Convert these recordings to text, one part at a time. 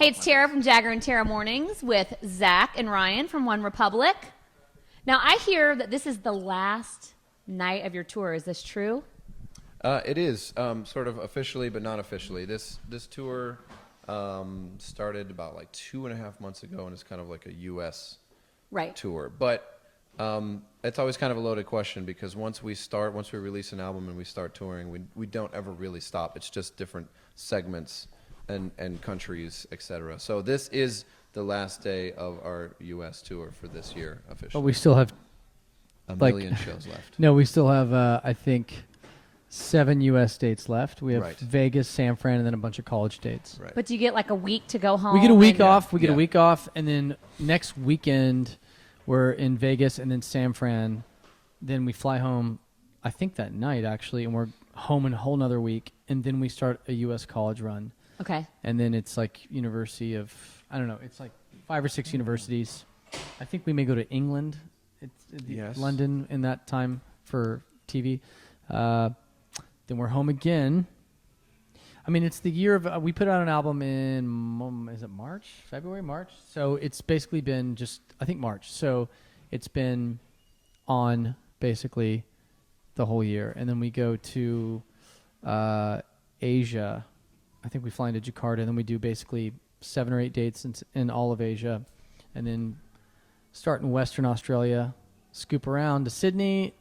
Hey, it's Tara from Jagger and Tara Mornings with Zach and Ryan from One Republic. Now, I hear that this is the last night of your tour. Is this true? It is, sort of officially, but not officially. This tour started about like 2.5 months ago, and it's kind of like a U.S. tour. But it's always kind of a loaded question because once we release an album and we start touring, we don't ever really stop. It's just different segments and countries, etc. So this is the last day of our U.S. tour for this year officially. But we still have a million shows left. No, we still have, I think, 7 U.S. dates left. We have Vegas, San Fran, and then a bunch of college dates. Right. But do you get like a week to go home? We get a week off. We get a week off, and then next weekend we're in Vegas and then San Fran. Then we fly home, I think that night actually, and we're home in a whole nother week. And then we start a U.S. college run. Okay. And then it's like university of, I don't know, it's like 5 or 6 universities. I think we may go to England, London in that time for TV. Then we're home again. I mean, it's the year of, we put out an album in, is it March? February, March? So it's basically been just, I think March. So it's been on basically the whole year. And then we go to Asia. I think we fly into Jakarta, and then we do basically 7 or 8 dates in all of Asia. And then start in Western Australia, scoop around to Sydney,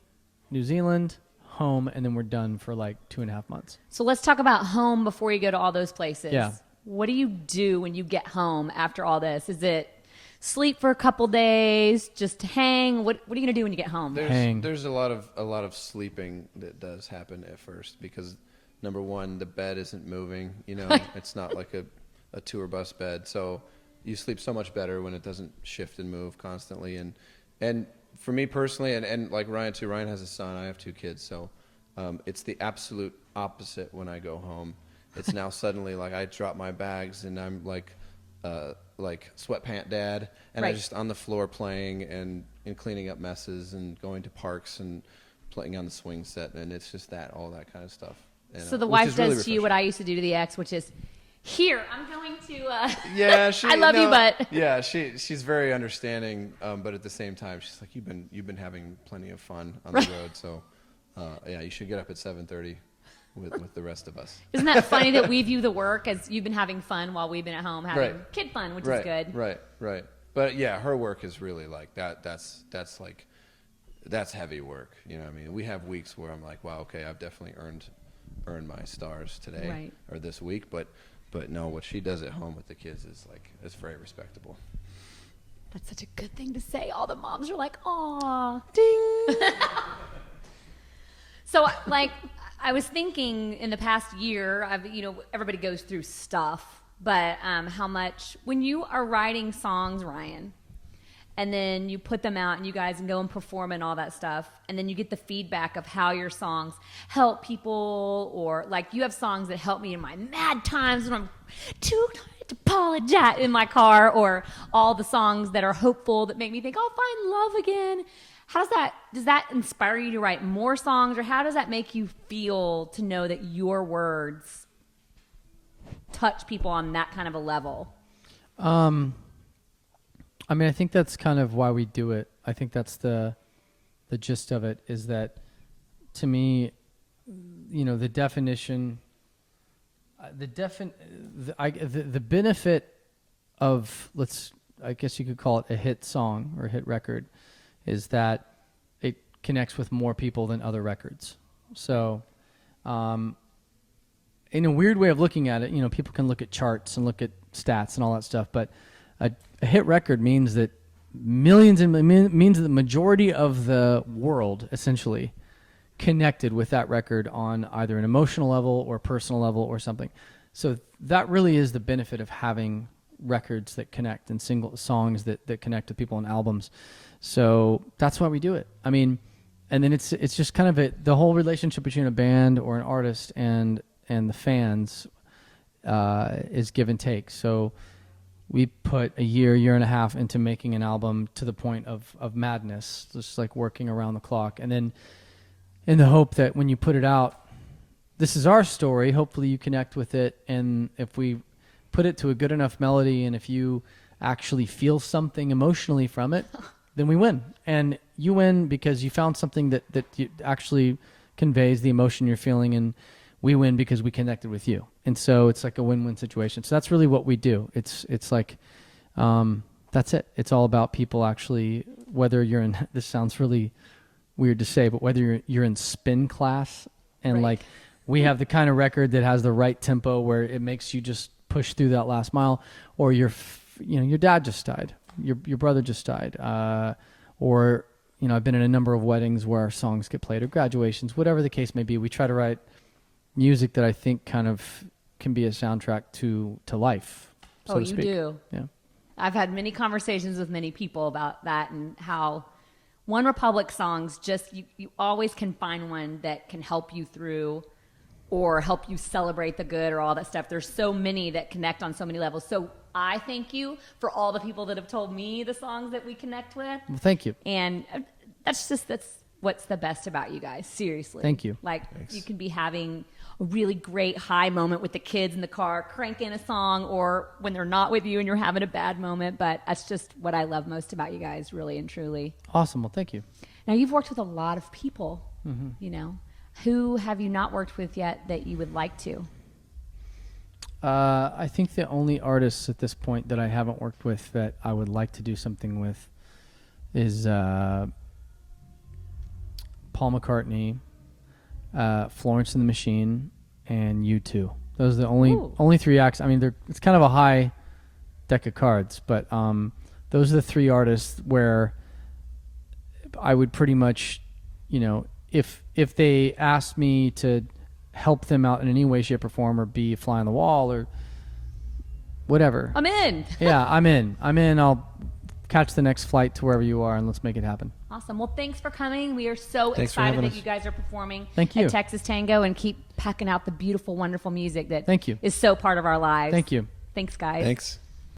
New Zealand, home, and then we're done for like 2.5 months. So let's talk about home before you go to all those places. Yeah. What do you do when you get home after all this? Is it sleep for a couple days, just hang? What are you gonna do when you get home? There's a lot of sleeping that does happen at first because number one, the bed isn't moving. You know, it's not like a tour bus bed, so you sleep so much better when it doesn't shift and move constantly. And for me personally, and like Ryan too, Ryan has a son, I have 2 kids, so it's the absolute opposite when I go home. It's now suddenly like I drop my bags and I'm like sweatpant dad, and I'm just on the floor playing and cleaning up messes and going to parks and playing on the swing set, and it's just all that kind of stuff. And, so the wife does to you what I used to do to the ex, which is, here, I'm going to. Yeah, I love you, but yeah, she's very understanding, but at the same time, she's like, you've been having plenty of fun on the road, so yeah, you should get up at 7:30 with the rest of us. Isn't that funny that we view the work as you've been having fun while we've been at home having kid fun, which is good. Right. But yeah, her work is really like that. That's heavy work. You know what I mean? We have weeks where I'm like, wow, okay, I've definitely earned my stars today or this week, but no, what she does at home with the kids is very respectable. That's such a good thing to say. All the moms are like, aw, ding. So like, I was thinking in the past year, everybody goes through stuff, but how much, when you are writing songs, Ryan, and then you put them out and you guys can go and perform and all that stuff, and then you get the feedback of how your songs help people, or like you have songs that help me in my mad times when I'm too tired to apologize in my car, or all the songs that are hopeful that make me think I'll find love again. Does that inspire you to write more songs, or how does that make you feel to know that your words touch people on that kind of a level? I mean, I think that's kind of why we do it. I think that's the gist of it, is that to me, the definition, the benefit of, I guess you could call it a hit song or a hit record, is that it connects with more people than other records. So, in a weird way of looking at it, people can look at charts and look at stats and all that stuff, but a hit record means that means that the majority of the world essentially connected with that record on either an emotional level or personal level or something. So that really is the benefit of having records that connect and single songs that connect with people on albums. So that's why we do it. I mean, and then it's just kind of the whole relationship between a band or an artist and the fans is give and take. So we put a year and a half into making an album to the point of madness, just like working around the clock. And then in the hope that when you put it out, this is our story, hopefully you connect with it. And if we put it to a good enough melody, and if you actually feel something emotionally from it, then we win. And you win because you found something that actually conveys the emotion you're feeling, and we win because we connected with you. And so it's like a win-win situation. So that's really what we do. It's like, that's it. It's all about people actually, whether you're in, this sounds really weird to say, but whether you're in spin class and Right. like we have the kind of record that has the right tempo where it makes you just push through that last mile, or your dad just died, your brother just died, or, I've been in a number of weddings where our songs get played, or graduations, whatever the case may be. We try to write music that I think kind of can be a soundtrack to life, so to you speak. do. Yeah. I've had many conversations with many people about that, and how One Republic songs, just you always can find one that can help you through or help you celebrate the good or all that stuff. There's so many that connect on so many levels. So I thank you for all the people that have told me the songs that we connect with. Well, thank you. And that's what's the best about you guys. Seriously. Thank you. Like, Thanks. you can be having a really great high moment with the kids in the car, cranking a song, or when they're not with you and you're having a bad moment. But that's just what I love most about you guys, really and truly. Awesome. Well, thank you. Now, you've worked with a lot of people, Who have you not worked with yet that you would like to? I think the only artists at this point that I haven't worked with that I would like to do something with is Paul McCartney, Florence and the Machine, and U2. Those are the only three acts. I mean, it's kind of a high deck of cards, but those are the three artists where I would pretty much, if they asked me to help them out in any way, shape, or form, or be a fly on the wall or whatever. I'm in. Yeah, I'm in. I'll catch the next flight to wherever you are, and let's make it happen. Awesome. Well, thanks for coming. We are so Thanks for excited having that us. you guys are performing Thank you. at Texas Tango, and keep packing out the beautiful, wonderful music that Thank you. is so part of our lives. Thank you. Thanks, guys. Thanks.